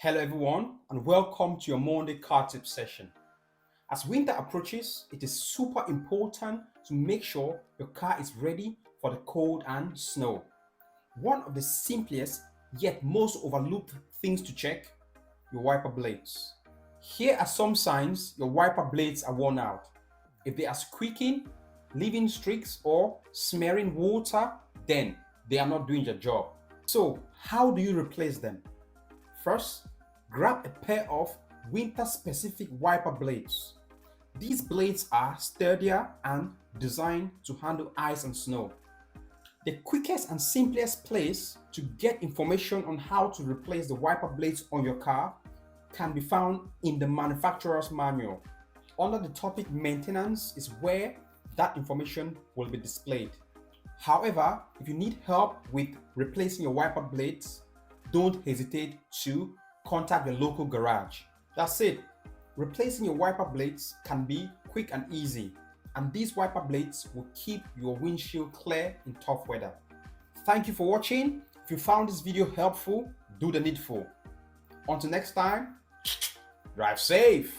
Hello everyone and welcome to your Monday car tip session. As winter approaches, it is super important to make sure your car is ready for the cold and snow. One of the simplest yet most overlooked things to check: your wiper blades. Here are some signs your wiper blades are worn out. If they are squeaking, leaving streaks or smearing water, then they are not doing their job. So how do you replace them? First, grab a pair of winter-specific wiper blades. These blades are sturdier and designed to handle ice and snow. The quickest and simplest place to get information on how to replace the wiper blades on your car can be found in the manufacturer's manual. Under the topic maintenance is where that information will be displayed. However, if you need help with replacing your wiper blades, don't hesitate to contact the local garage. That's it. Replacing your wiper blades can be quick and easy, and these wiper blades will keep your windshield clear in tough weather. Thank you for watching. If you found this video helpful, do the needful. Until next time, drive safe.